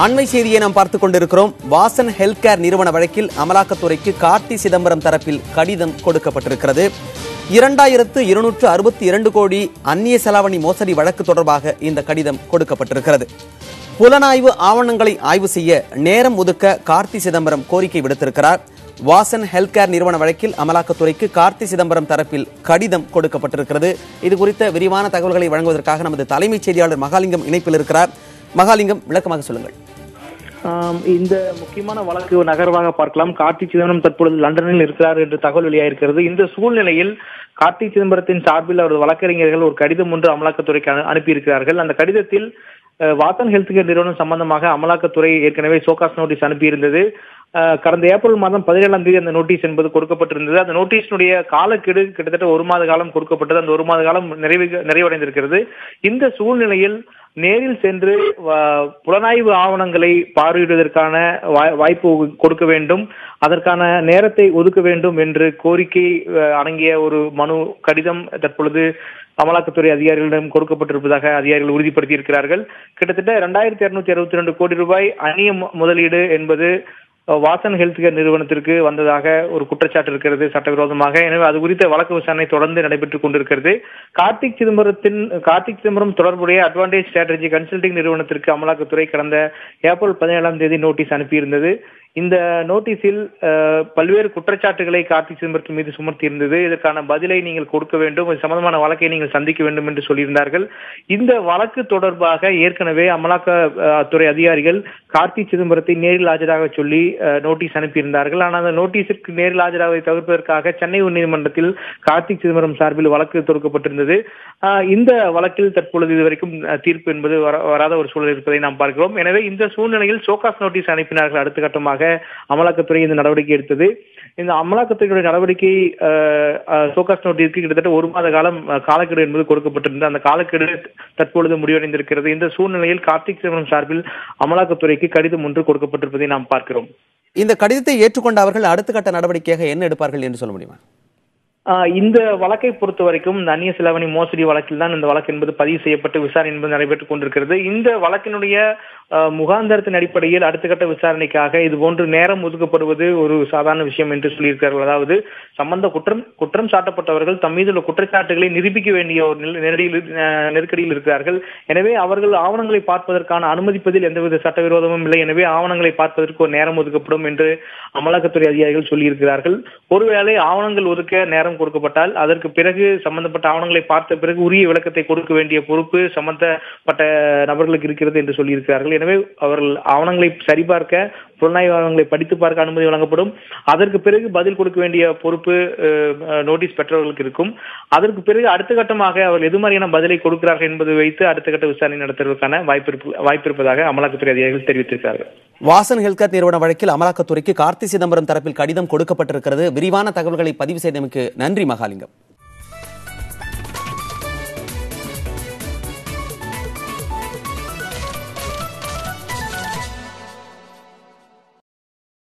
அண்மை செய்தியை நாம் பார்த்துக் கொண்டிருக்கிறோம். வாசன் ஹெல்த் கேர் நிறுவன வழக்கில் அமலாக்கத்துறைக்கு கார்த்தி சிதம்பரம் தரப்பில் கடிதம் கொடுக்கப்பட்டிருக்கிறது. 2262 கோடி அந்நிய செலாவணி மோசடி வழக்கு தொடர்பாக இந்த கடிதம் கொடுக்கப்பட்டிருக்கிறது. புலனாய்வு ஆவணங்களை ஆய்வு செய்ய நேரம் ஒதுக்க கார்த்தி சிதம்பரம் கோரிக்கை விடுத்திருக்கிறார். வாசன் ஹெல்த் கேர் நிறுவன வழக்கில் அமலாக்கத்துறைக்கு கார்த்தி சிதம்பரம் தரப்பில் கடிதம் கொடுக்கப்பட்டிருக்கிறது. இது குறித்த விரிவான தகவல்களை வழங்குவதற்காக நமது தலைமைச் செய்தியாளர் மகாலிங்கம் இணைப்பில் இருக்கிறார். மகாலிங்கம், விளக்கமாக சொல்லுங்கள். இந்த முக்கியமான வழக்கு நகர்வாக பார்க்கலாம். கார்த்தி சிதம்பரம் தற்பொழுது லண்டனில் இருக்கிறார் என்று தகவல் வெளியாயிருக்கிறது. இந்த சூழ்நிலையில் கார்த்தி சிதம்பரத்தின் சார்பில் அவரது வழக்கறிஞர்கள் ஒரு கடிதம் ஒன்று அமலாக்கத்துறைக்கு அனுப்பியிருக்கிறார்கள். அந்த கடிதத்தில் வாசன் ஹெல்த் கேர் நிறுவனம் சம்பந்தமாக அமலாக்கத்துறை ஏற்கனவே சோகாஸ் நோட்டீஸ் அனுப்பியிருந்தது. கடந்த ஏப்ரல் மாதம் 17ஆம் தேதி அந்த நோட்டீஸ் என்பது கொடுக்கப்பட்டிருந்தது. அந்த நோட்டீஸினுடைய காலக்கெடு கிட்டத்தட்ட 1 மாத காலம் கொடுக்கப்பட்டது. அந்த 1 மாத காலம் நிறைவடைந்திருக்கிறது. இந்த சூழ்நிலையில் நேரில் சென்று புலனாய்வு ஆவணங்களை பார்வையிடுவதற்கான வாய்ப்பு கொடுக்க வேண்டும், அதற்கான நேரத்தை ஒதுக்க வேண்டும் என்று கோரிக்கை அடங்கிய ஒரு மனு கடிதம் தற்பொழுது அமலாக்கத்துறை அதிகாரிகளிடம் கொடுக்கப்பட்டிருப்பதாக அதிகாரிகள் உறுதிப்படுத்தியிருக்கிறார்கள். கிட்டத்தட்ட 2262 கோடி ரூபாய் அந்நிய முதலீடு என்பது வாசன் ஹெல்த் கேர் நிறுவனத்திற்கு வந்ததாக ஒரு குற்றச்சாட்டு இருக்கிறது சட்டவிரோதமாக. எனவே அது குறித்த வழக்கு விசாரணை தொடர்ந்து நடைபெற்றுக் கொண்டிருக்கிறது. கார்த்தி சிதம்பரம் தொடர்புடைய அட்வான்டேஜ் ஸ்ட்ராட்டஜி கன்சல்டிங் நிறுவனத்திற்கு அமலாக்கத்துறை கடந்த ஏப்ரல் 17ஆம் தேதி நோட்டீஸ் அனுப்பியிருந்தது. இந்த நோட்டீஸில் பல்வேறு குற்றச்சாட்டுகளை கார்த்தி சிதம்பரத்தின் மீது சுமத்தியிருந்தது. இதற்கான பதிலை நீங்கள் கொடுக்க வேண்டும், இது சம்பந்தமான வழக்கை நீங்கள் சந்திக்க வேண்டும் என்று சொல்லியிருந்தார்கள். இந்த வழக்கு தொடர்பாக ஏற்கனவே அமலாக்கத்துறை அதிகாரிகள் கார்த்தி சிதம்பரத்தை நேரில் ஆஜராக சொல்லி நோட்டீஸ் அனுப்பியிருந்தார்கள். ஆனால் அந்த நோட்டீஸிற்கு நேரில் ஆஜராவதை தவிர்ப்பதற்காக சென்னை உயர்நீதிமன்றத்தில் கார்த்தி சிதம்பரம் சார்பில் வழக்கு தொடுக்கப்பட்டிருந்தது. இந்த வழக்கில் தற்பொழுது இதுவரைக்கும் தீர்ப்பு என்பது வராத ஒரு சூழல் இருப்பதை நாம் பார்க்கிறோம். எனவே இந்த சூழ்நிலையில் சோகாஸ் நோட்டீஸ் அனுப்பினார்கள். அடுத்த கட்டமாக அமலாக்கத்துறை இந்த நடவடிக்கை எடுத்தது. இந்த அமலாக்கத்துறையுடைய நடவடிக்கை சோகாஸ் நோட்டீஸ்க்கு கிட்டத்தட்ட 1 மாத காலம் காலக்கெடு என்பது கொடுக்கப்பட்டிருந்தது. அந்த காலக்கெடு தற்பொழுது முடிவடைந்திருக்கிறது. இந்த சூழ்நிலையில் கார்த்தி சிதம்பரம் சார்பில் அமலாக்கத்துறைக்கு கடிதம் ஒன்று கொடுக்கப்பட்டிருப்பதை நாம் பார்க்கிறோம். இந்த கடிதத்தை ஏற்றுக்கொண்ட அவர்கள் அடுத்த கட்ட நடவடிக்கையாக என்ன எடுப்பார்கள் என்று சொல்ல முடியுமா? இந்த வழக்கை பொறுத்த வரைக்கும் அந்நிய செலாவணி மோசடி வழக்கில் தான் இந்த வழக்கு என்பது பதிவு செய்யப்பட்டு விசாரணை என்பது நடைபெற்றுக் கொண்டிருக்கிறது. இந்த வழக்கினுடைய முகாந்தரத்தின் அடிப்படையில் அடுத்த கட்ட விசாரணைக்காக இதுபோன்று நேரம் ஒதுக்கப்படுவது ஒரு சாதாரண விஷயம் என்று சொல்லியிருக்கிறார்கள். அதாவது குற்றம் சாட்டப்பட்டவர்கள் தம் மீது உள்ள குற்றச்சாட்டுகளை நிரூபிக்க வேண்டிய ஒரு நெருக்கடியில் இருக்கிறார்கள். எனவே அவர்கள் ஆவணங்களை பார்ப்பதற்கான அனுமதிப்பதில் எந்தவித சட்டவிரோதமும் இல்லை. எனவே ஆவணங்களை பார்ப்பதற்கு ஒரு நேரம் ஒதுக்கப்படும் என்று அமலாக்கத்துறை அதிகாரிகள் சொல்லியிருக்கிறார்கள். ஒருவேளை ஆவணங்கள் ஒதுக்க நேரம் கொடுக்கப்பட்டால் அதற்கு பிறகு சம்பந்தப்பட்ட ஆவணங்களை பார்த்த பிறகு உரிய விளக்கத்தை கொடுக்க வேண்டிய பொறுப்பு சம்பந்தப்பட்ட நபர்களுக்கு இருக்கிறது என்று சொல்லியிருக்கிறார்கள். எனவே அவர்கள் ஆவணங்களை சரிபார்க்க, புலனாய்வு ஆவணங்களை படித்து பார்க்க அனுமதி வழங்கப்படும். அதற்கு பிறகு பதில் கொடுக்க வேண்டிய பொறுப்பு நோட்டீஸ் பெற்றவர்களுக்கு இருக்கும். அதற்கு பிறகு அடுத்த கட்டமாக அவர்கள் எது மாதிரியான பதிலை கொடுக்கிறார்கள் என்பதை வைத்து அடுத்த கட்ட விசாரணை நடத்துவதற்கான வாய்ப்பு இருப்பதாக அமலாக்கத்துறை அதிகாரிகள் தெரிவித்திருக்கிறார்கள். வாசன் ஹெல்த் கேர் நிறுவன வழக்கில் அமலாக்கத்துறைக்கு கார்த்தி சிதம்பரம் தரப்பில் கடிதம் கொடுக்கப்பட்டிருக்கிறது. விரிவான தகவல்களை பதிவு செய்தமைக்கு நன்றி மகாலிங்கம்.